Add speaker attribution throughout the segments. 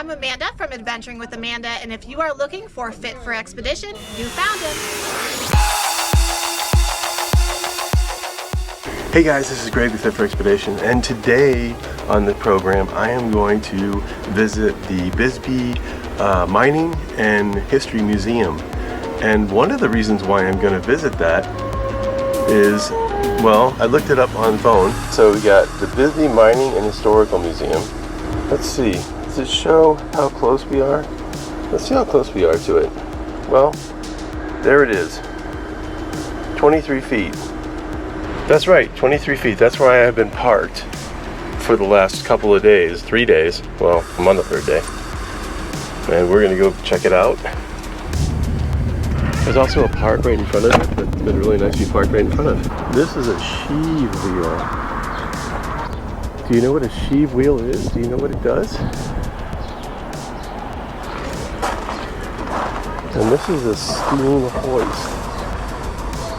Speaker 1: I'm Amanda from Adventuring with Amanda, and if you are looking for Fit for Expedition, you found him.
Speaker 2: Hey guys, this is Greg with Fit for Expedition, and today on the program I am going to visit the Bisbee Mining and History Museum. And one of the reasons why I'm going to visit that is, well, I looked it up on the phone. So we got the Bisbee Mining and Historical Museum. Let's see, does it show how close we are? Let's see how close we are to it. Well, there it is, 23 feet. That's right, 23 feet. That's where I have been parked for the last couple of days, 3 days. Well, I'm on the third day. And we're gonna go check it out. There's also a park right in front of it that's been really nice to be parked right in front of it. This is a sheave wheel. Do you know what a sheave wheel is? Do you know what it does? And this is a steam hoist.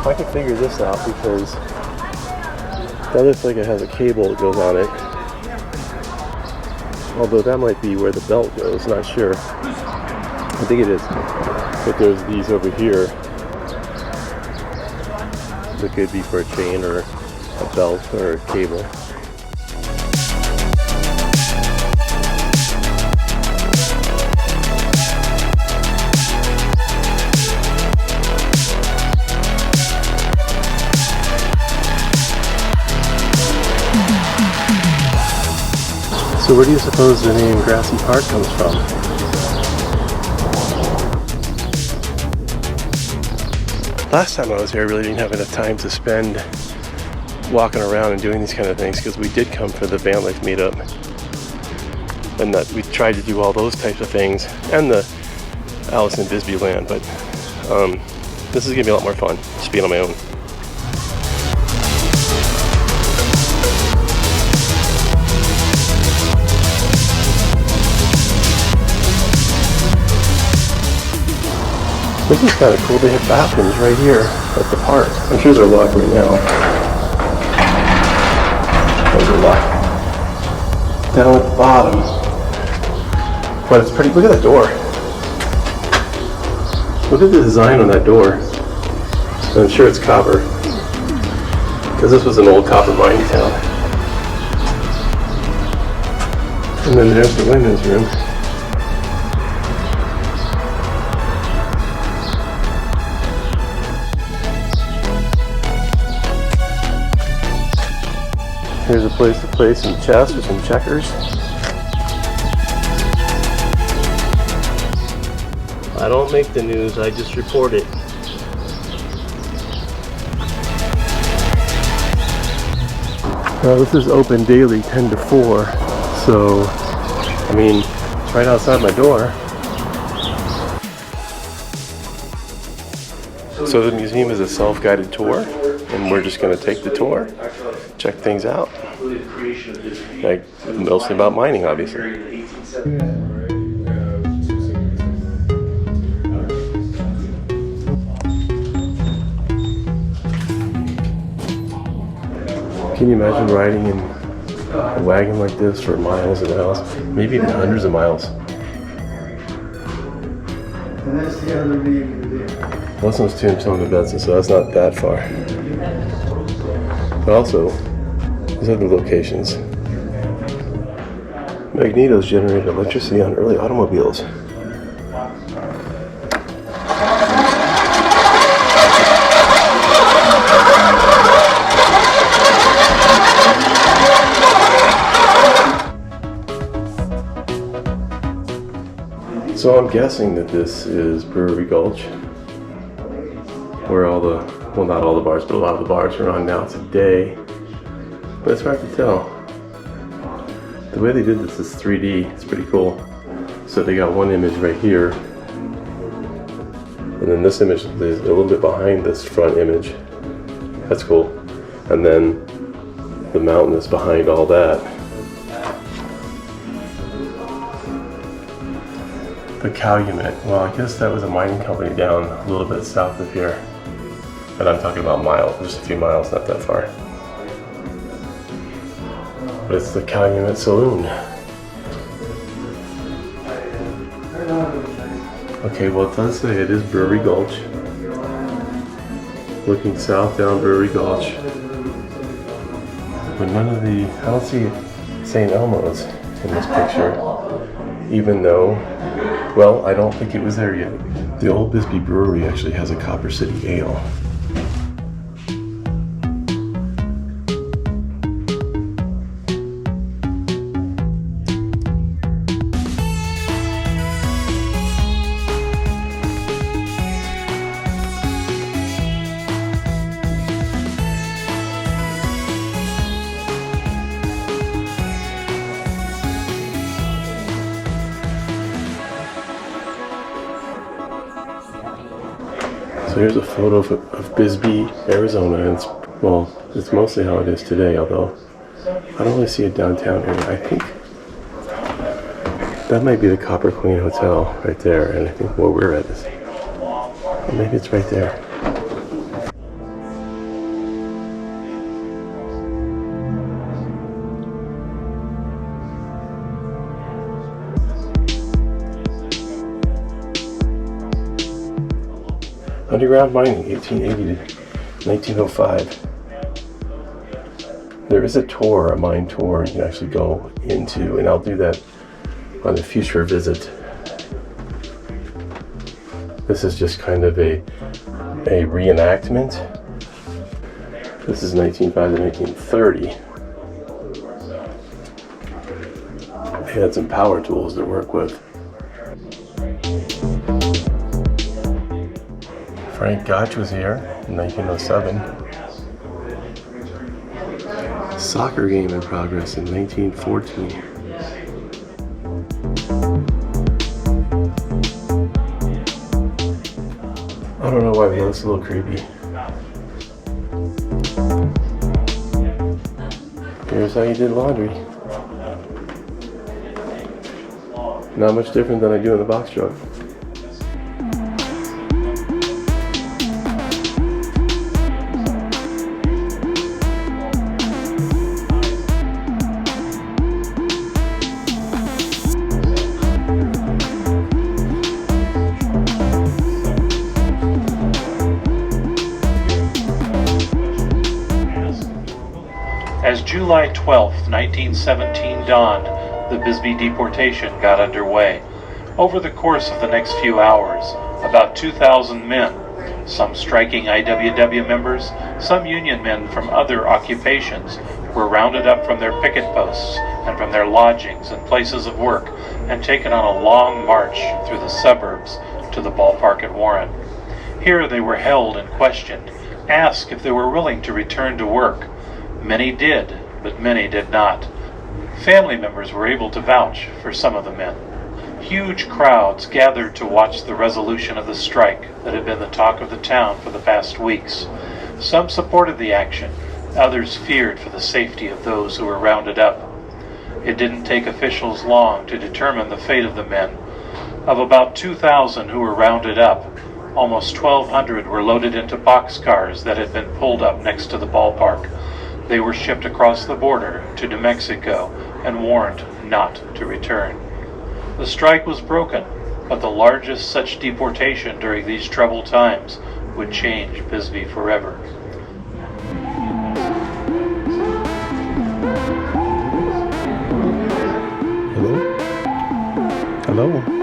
Speaker 2: I can figure this out because that looks like it has a cable that goes on it. Although that might be where the belt goes, not sure. I think it is. But there's these over here that could be for a chain or a belt or a cable. So where do you suppose the name Grassy Park comes from? Last time I was here, I really didn't have enough time to spend walking around and doing these kind of things because we did come for the van life meetup. And that we tried to do all those types of things and the Alice in Bisbee land, but this is gonna be a lot more fun, just being on my own. This is kind of cool. They have bathrooms right here at the park. I'm sure they're locked right now. Those are locked. Down at the bottom. But it's pretty. Look at that door. Look at the design on that door. I'm sure it's copper. Because this was an old copper mining town. And then there's the women's room. Here's a place to play some chess or some checkers. I don't make the news, I just report it. Now this is open daily 10 to 4, so, I mean, it's right outside my door. So the museum is a self-guided tour, and we're just going to take the tour, check things out. Like, mostly about mining, obviously. Can you imagine riding in a wagon like this for miles and miles, maybe even hundreds of miles? Wilson's Tombstone to Benson, so that's not that far. But also, these other locations. Magnetos generated electricity on early automobiles. So I'm guessing that this is Brewery Gulch, where all the, well, not all the bars, but a lot of the bars are on now today. But it's hard to tell. The way they did this is 3D. It's pretty cool. So they got one image right here, and then this image is a little bit behind this front image. That's cool. And then the mountain is behind all that. The Calumet. Well, I guess that was a mining company down a little bit south of here. And I'm talking about miles, just a few miles, not that far. But it's the Calumet Saloon. Okay, well it does say it is Brewery Gulch. Looking south down Brewery Gulch. But none of the, I don't see St. Elmo's in this picture. Even though, well, I don't think it was there yet. The old Bisbee Brewery actually has a Copper City Ale. So here's a photo of Bisbee, Arizona, and it's mostly how it is today, although I don't really see a downtown area. I think that might be the Copper Queen Hotel right there, and I think where we're at is, well, maybe it's right there. Underground mining, 1880 to 1905. There is a tour, a mine tour, you can actually go into, and I'll do that on a future visit. This is just kind of a reenactment. This is 1905 to 1930. They had some power tools to work with. Frank Gotch was here in 1907. Soccer game in progress in 1914. I don't know why, but it looks a little creepy. Here's how you did laundry. Not much different than I do in the box truck.
Speaker 3: As July 12, 1917 dawned, the Bisbee deportation got underway. Over the course of the next few hours, about 2,000 men, some striking IWW members, some Union men from other occupations, were rounded up from their picket posts and from their lodgings and places of work and taken on a long march through the suburbs to the ballpark at Warren. Here they were held and questioned, asked if they were willing to return to work. Many did, but many did not. Family members were able to vouch for some of the men. Huge crowds gathered to watch the resolution of the strike that had been the talk of the town for the past weeks. Some supported the action, others feared for the safety of those who were rounded up. It didn't take officials long to determine the fate of the men. Of about 2,000 who were rounded up, almost 1,200 were loaded into boxcars that had been pulled up next to the ballpark. They were shipped across the border to New Mexico and warned not to return. The strike was broken, but the largest such deportation during these troubled times would change Bisbee forever.
Speaker 2: Hello? Hello?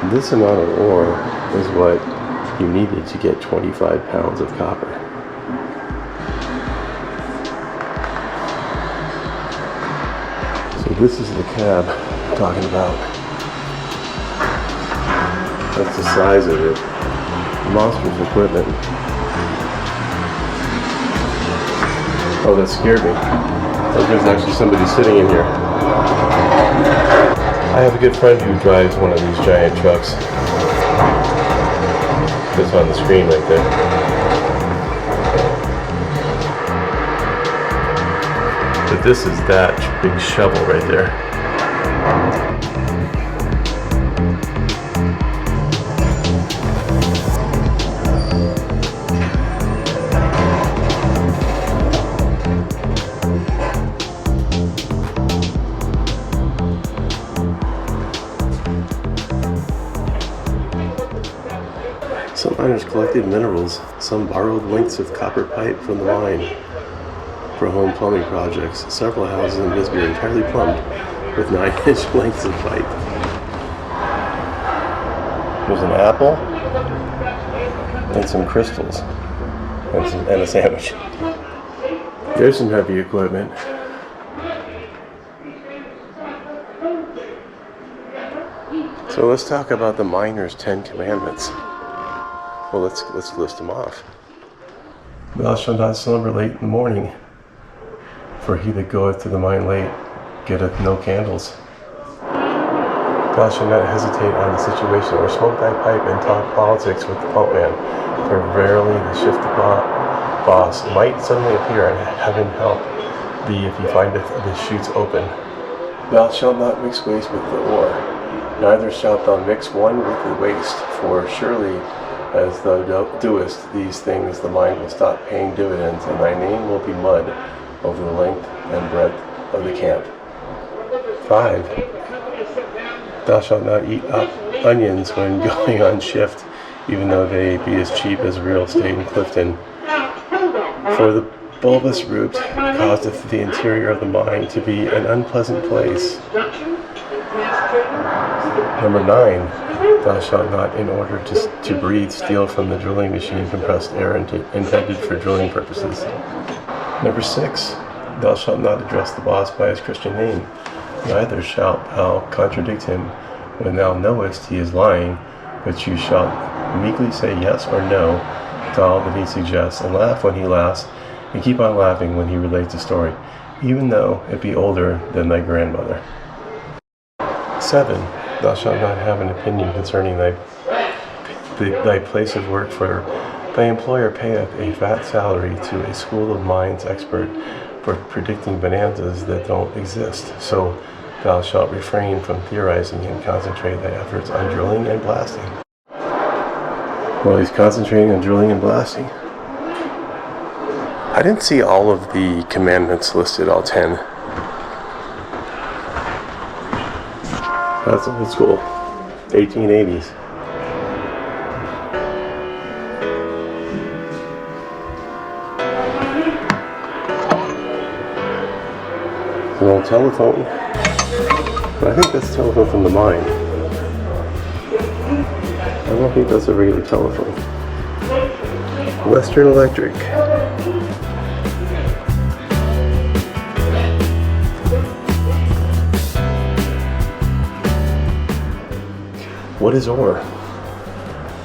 Speaker 2: This amount of ore is what you needed to get 25 pounds of copper. So this is the cab I'm talking about. That's the size of it. Monstrous equipment. Oh, that scared me. There's actually somebody sitting in here. I have a good friend who drives one of these giant trucks. That's on the screen right there. But this is that big shovel right there. Some miners collected minerals. Some borrowed lengths of copper pipe from the mine for home plumbing projects. Several houses in Bisbee are entirely plumbed with 9-inch lengths of pipe. There's an apple and some crystals and a sandwich. There's some heavy equipment. So let's talk about the miner's 10 commandments. Well, let's list them off. Thou shalt not slumber late in the morning, for he that goeth to the mine late getteth no candles. Thou shalt not hesitate on the situation, or smoke thy pipe and talk politics with the pulpman, for verily the shift of boss might suddenly appear, and heaven help thee if he findeth the chutes open. Thou shalt not mix waste with the ore, neither shalt thou mix one with the waste, for surely as thou doest these things, the mine will stop paying dividends, and thy name will be mud over the length and breadth of the camp. 5. Thou shalt not eat up onions when going on shift, even though they be as cheap as real estate in Clifton. For the bulbous root causeth the interior of the mine to be an unpleasant place. Number 9. Thou shalt not, in order to breathe, steal from the drilling machine compressed air intended for drilling purposes. Number 6. Thou shalt not address the boss by his Christian name. Neither shalt thou contradict him when thou knowest he is lying, but you shalt meekly say yes or no to all that he suggests, and laugh when he laughs, and keep on laughing when he relates a story, even though it be older than thy grandmother. 7. Thou shalt not have an opinion concerning thy place of work, for thy employer payeth a fat salary to a school of mines expert for predicting bonanzas that don't exist. So thou shalt refrain from theorizing and concentrate thy efforts on drilling and blasting. Well, he's concentrating on drilling and blasting. I didn't see all of the commandments listed, all 10. That's old school, 1880s. An old telephone. But I think that's a telephone from the mine. I don't think that's a regular telephone. Western Electric. What is ore?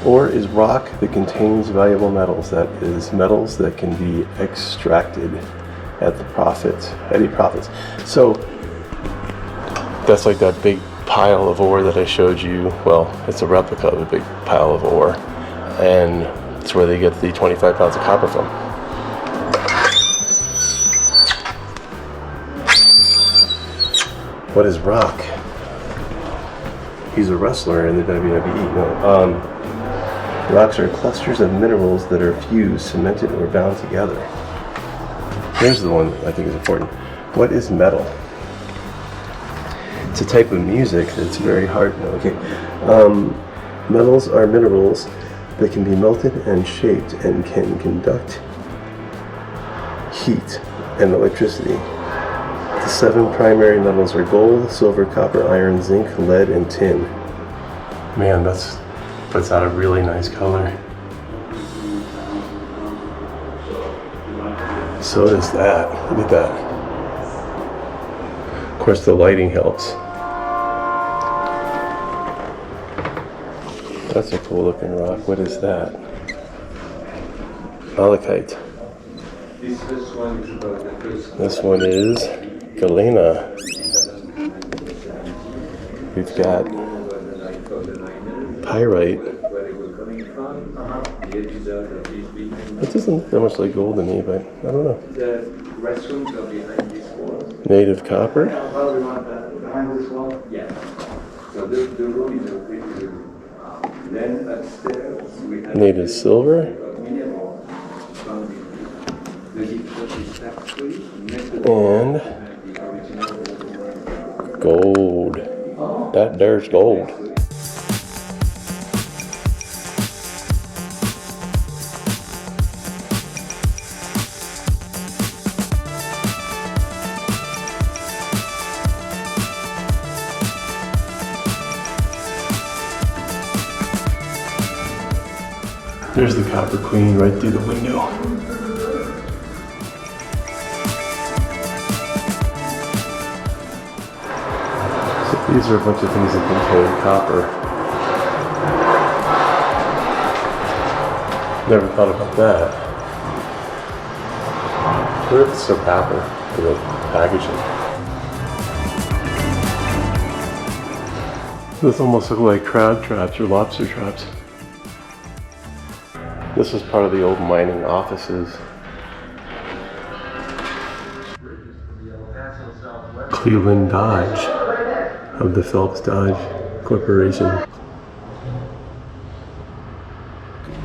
Speaker 2: Ore is rock that contains valuable metals. That is, metals that can be extracted at any profits. So that's like that big pile of ore that I showed you. Well, it's a replica of a big pile of ore, and it's where they get the 25 pounds of copper from. What is rock? He's a wrestler in the WWE. No. Rocks are clusters of minerals that are fused, cemented, or bound together. Here's the one that I think is important. What is metal? It's a type of music that's very hard to know. Okay. Metals are minerals that can be melted and shaped and can conduct heat and electricity. The 7 primary metals are gold, silver, copper, iron, zinc, lead, and tin. Man, that puts out a really nice color. So does that. Look at that. Of course, the lighting helps. That's a cool looking rock. What is that? Malachite. This one is galena. We've got pyrite. It doesn't look that much like gold to me, but I don't know.
Speaker 4: The restrooms are behind this wall.
Speaker 2: Native copper?
Speaker 4: Behind this wall? Yeah. So the room is a big room. Then upstairs we have
Speaker 2: Native silver? And gold. That there's gold. There's the Copper Queen right through the window. So these are a bunch of things that contain copper. Never thought about that. What if it's still copper for the packaging? Those almost look like crab traps or lobster traps. This is part of the old mining offices. Cleveland Dodge of the Phelps Dodge Corporation.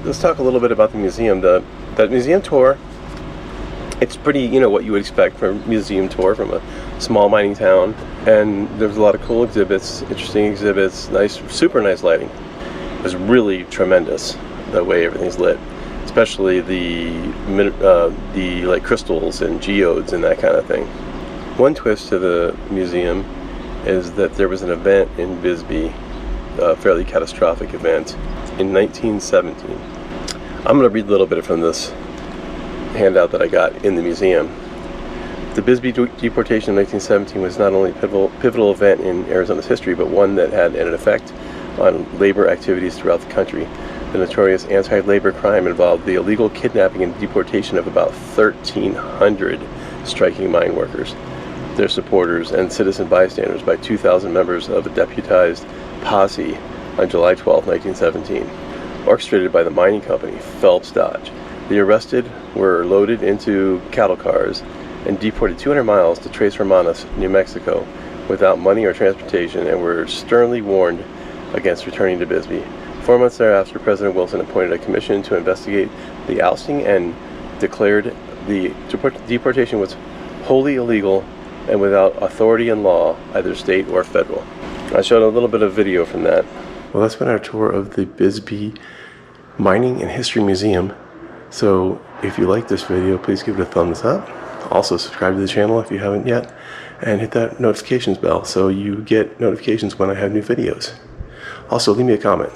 Speaker 2: Let's talk a little bit about the museum. The museum tour, it's pretty, what you would expect from a museum tour from a small mining town. And there's a lot of cool exhibits, interesting exhibits, nice, super nice lighting. It was really tremendous the way everything's lit, especially the like crystals and geodes and that kind of thing. One twist to the museum is that there was an event in Bisbee, a fairly catastrophic event, in 1917. I'm going to read a little bit from this handout that I got in the museum. The Bisbee deportation in 1917 was not only a pivotal event in Arizona's history, but one that had an effect on labor activities throughout the country. The notorious anti-labor crime involved the illegal kidnapping and deportation of about 1,300 striking mine workers, their supporters, and citizen bystanders by 2,000 members of a deputized posse on July 12, 1917, orchestrated by the mining company Phelps Dodge. The arrested were loaded into cattle cars and deported 200 miles to Tres Hermanos, New Mexico, without money or transportation, and were sternly warned against returning to Bisbee. 4 months thereafter, President Wilson appointed a commission to investigate the ousting and declared the deportation was wholly illegal and without authority in law, either state or federal. I showed a little bit of video from that. Well, that's been our tour of the Bisbee Mining and History Museum. So if you like this video, please give it a thumbs up. Also subscribe to the channel if you haven't yet, and hit that notifications bell so you get notifications when I have new videos. Also, leave me a comment.